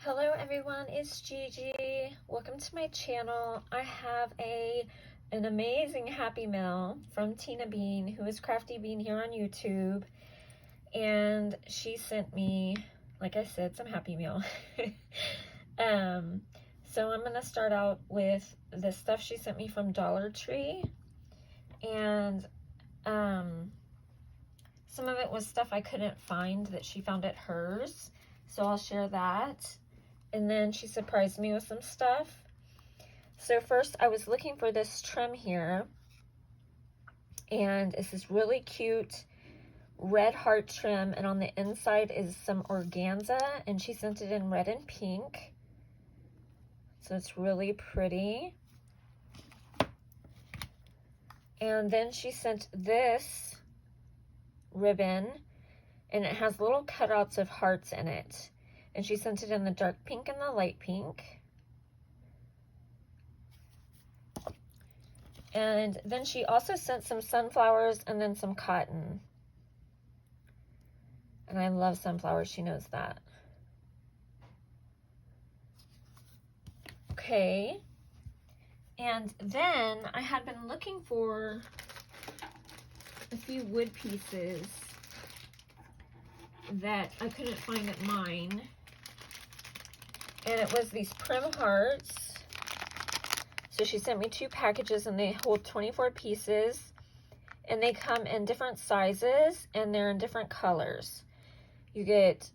Hello everyone, it's Gigi. Welcome to my channel. I have an amazing Happy Mail from Tina Bean, who is Crafty Bean here on YouTube. And she sent me, like I said, some Happy Mail. So I'm gonna start out with the stuff she sent me from Dollar Tree. And some of it was stuff I couldn't find that she found at hers. So I'll share that. And then she surprised me with some stuff. So first I was looking for this trim here. And it's this really cute red heart trim. And on the inside is some organza. And she sent it in red and pink. So it's really pretty. And then she sent this ribbon. And it has little cutouts of hearts in it. And she sent it in the dark pink and the light pink. And then she also sent some sunflowers and then some cotton. And I love sunflowers, she knows that. Okay. And then I had been looking for a few wood pieces that I couldn't find at mine. And it was these Prim hearts. So she sent me 2 packages and they hold 24 pieces. And they come in different sizes and they're in different colors. You get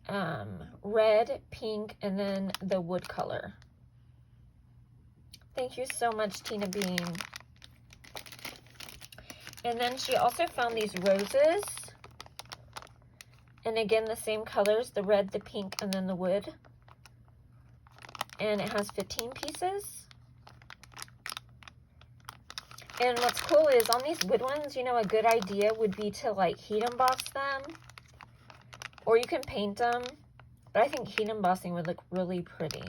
red, pink, and then the wood color. Thank you so much, Tina Bean. And then she also found these roses. And again, the same colors, the red, the pink, and then the wood. And it has 15 pieces. And what's cool is on these wood ones, you know, a good idea would be to like heat emboss them. Or you can paint them. But I think heat embossing would look really pretty.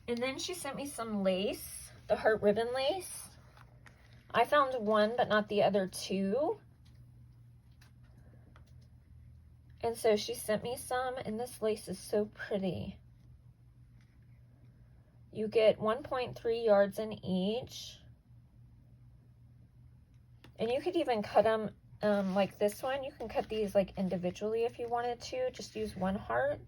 And then she sent me some lace, the heart ribbon lace. I found one, but not the other 2. And so she sent me some, and this lace is so pretty. You get 1.3 yards in each. And you could even cut them like this one. You can cut these like individually if you wanted to. Just use one heart.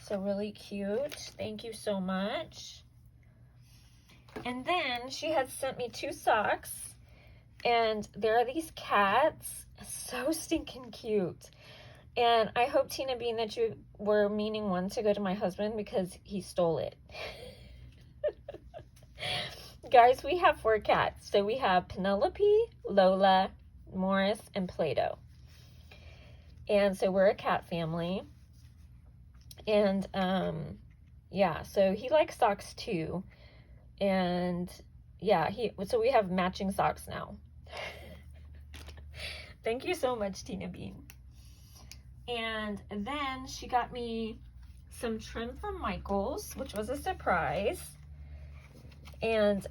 So really cute. Thank you so much. And then she had sent me 2 socks. And there are these cats, so stinking cute. And I hope, Tina Bean, that you were meaning one to go to my husband because he stole it. Guys, we have 4 cats. So we have Penelope, Lola, Morris, and Plato. And so we're a cat family. And yeah, so he likes socks too. And yeah, so we have matching socks now. Thank you so much, Tina Bean. And then she got me some trim from Michael's, which was a surprise. And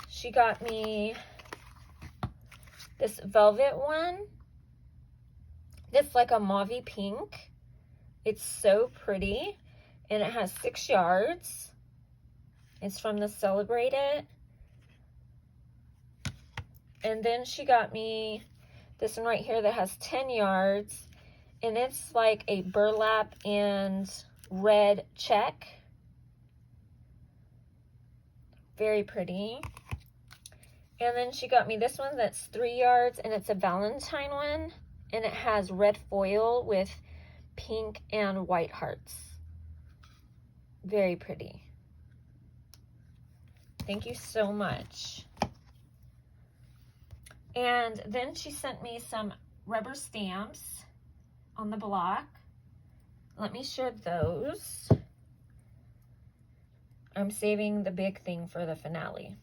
she got me this velvet one. It's like a mauve pink. It's so pretty. And it has 6 yards. It's from the Celebrate It. And then she got me this one right here that has 10 yards. And it's like a burlap and red check. Very pretty. And then she got me this one that's 3 yards. And it's a Valentine one. And it has red foil with pink and white hearts. Very pretty. Thank you so much. And then she sent me some rubber stamps on the block. Let me share those. I'm saving the big thing for the finale.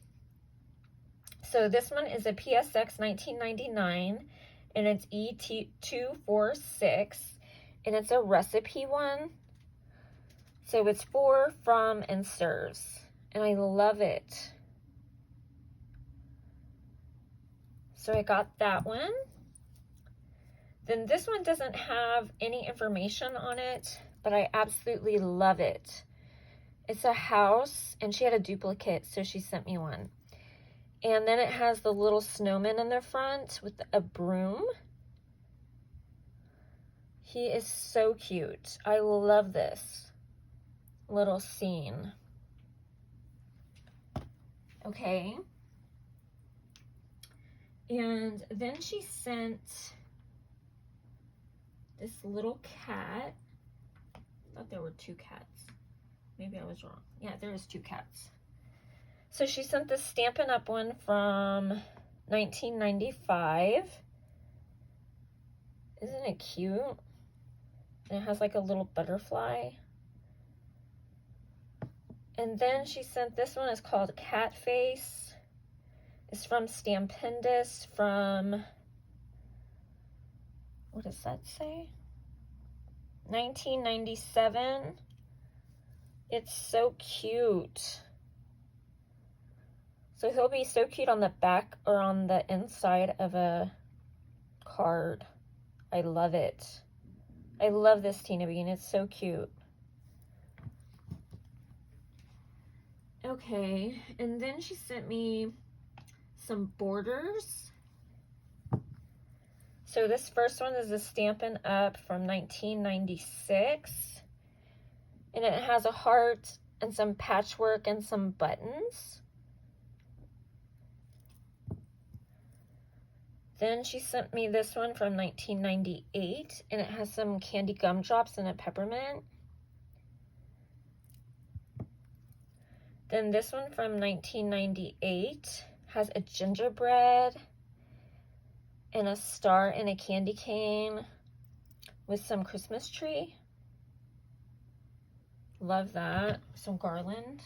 So this one is a PSX 1999 and it's ET246 and it's a recipe one. So it's for, from, and serves. And I love it. So I got that one. Then this one doesn't have any information on it, but I absolutely love it. It's a house, and she had a duplicate, so she sent me one. And then it has the little snowman in the front with a broom. He is so cute. I love this little scene. Okay. And then she sent this little cat. I thought there were 2 cats. Maybe I was wrong. Yeah, there is 2 cats. So she sent this Stampin' Up! One from 1995. Isn't it cute? And it has like a little butterfly. And then she sent this one. It's called Cat Face. It's from Stampendous from, what does that say? 1997. It's so cute. So he'll be so cute on the back or on the inside of a card. I love it. I love this Tina Bean. It's so cute. Okay, and then she sent me some borders. So this first one is a Stampin' Up! From 1996. And it has a heart and some patchwork and some buttons. Then she sent me this one from 1998, and it has some candy gumdrops and a peppermint. Then this one from 1998 has a gingerbread and a star and a candy cane with some Christmas tree. Love that. Some garland.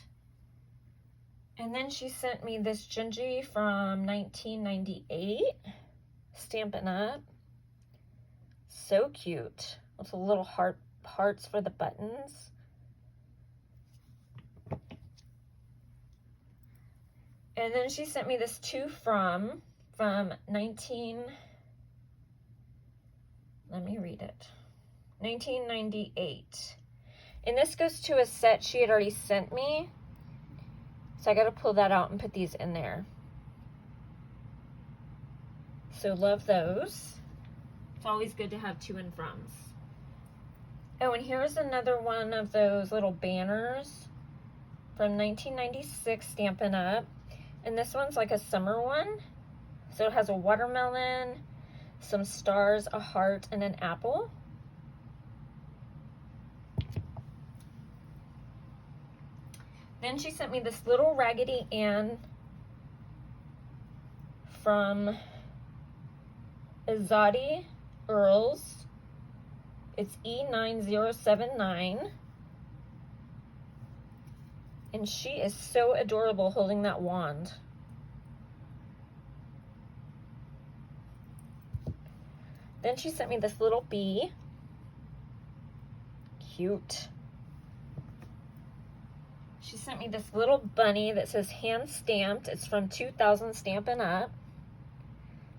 And then she sent me this Gingy from 1998. Stampin' Up! So cute. With a little hearts for the buttons. And then she sent me this To From 1998. And this goes to a set she had already sent me. So I got to pull that out and put these in there. So love those. It's always good to have to and froms. Oh, and here's another one of those little banners from 1996 Stampin' Up! And this one's like a summer one. So it has a watermelon, some stars, a heart, and an apple. Then she sent me this little Raggedy Ann from Izadi Earls. It's E9079. And she is so adorable holding that wand. Then she sent me this little bee. Cute. She sent me this little bunny that says hand stamped. It's from 2000 Stampin' Up!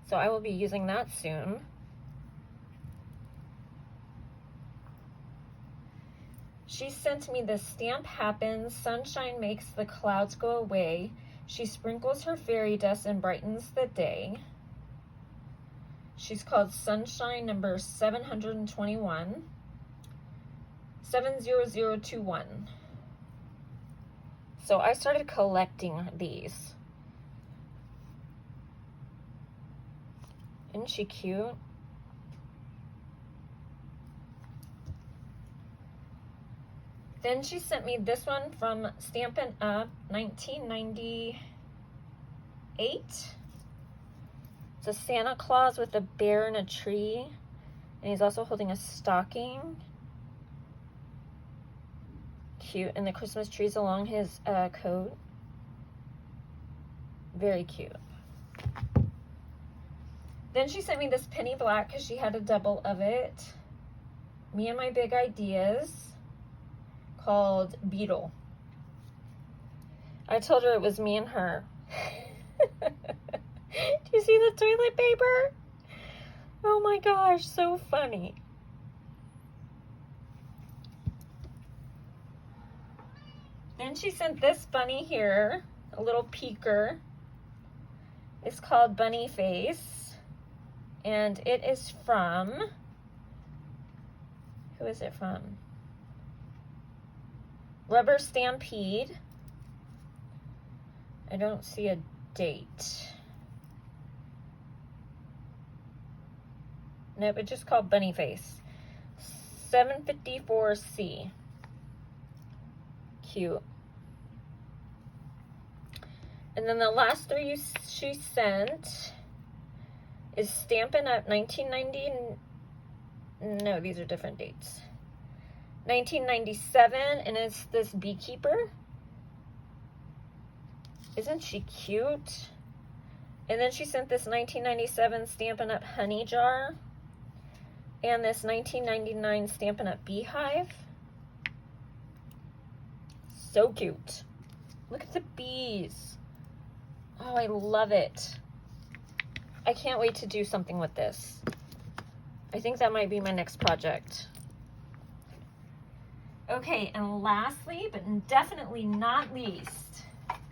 So I will be using that soon. She sent me this Stamp Happens. Sunshine makes the clouds go away. She sprinkles her fairy dust and brightens the day. She's called Sunshine number 721. 70021. So I started collecting these. Isn't she cute? Then she sent me this one from Stampin' Up! 1998. It's a Santa Claus with a bear and a tree. And he's also holding a stocking. Cute. And the Christmas trees along his coat. Very cute. Then she sent me this Penny Black because she had a double of it. Me and My Big Ideas. Called Beetle. I told her it was me and her. Do you see the toilet paper. Oh my gosh, so funny. Then she sent this bunny here, a little peeker. It's called Bunny Face, and it is from, who is it from? Rubber Stampede. I don't see a date. Nope, it's just called Bunny Face. 754C. Cute. And then the last three she sent is Stampin' Up 1990. No, these are different dates. 1997, and it's this beekeeper. Isn't she cute? And then she sent this 1997 Stampin' Up Honey Jar. And this 1999 Stampin' Up Beehive. So cute. Look at the bees. Oh, I love it. I can't wait to do something with this. I think that might be my next project. Okay, and lastly, but definitely not least,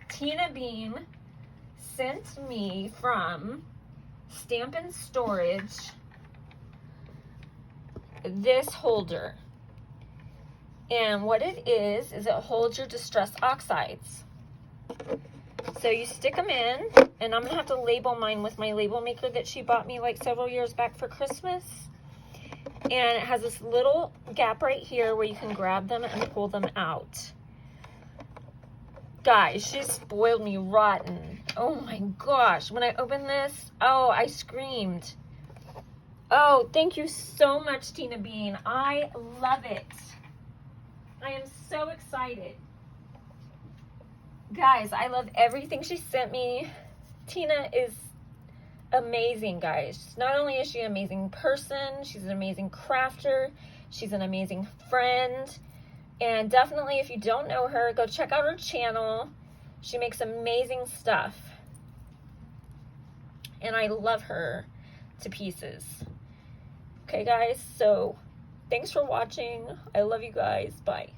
Tina Beam sent me from Stampin' Storage this holder. And what it is it holds your distress oxides. So you stick them in, and I'm going to have to label mine with my label maker that she bought me like several years back for Christmas. And it has this little gap right here where you can grab them and pull them out. Guys, she spoiled me rotten. Oh my gosh. When I opened this, oh, I screamed. Oh, thank you so much, Tina Bean. I love it. I am so excited. Guys, I love everything she sent me. Tina is amazing, guys. Not only is she an amazing person, she's an amazing crafter. She's an amazing friend. And definitely, if you don't know her, go check out her channel. She makes amazing stuff. And I love her to pieces. Okay, guys, so thanks for watching. I love you guys. Bye.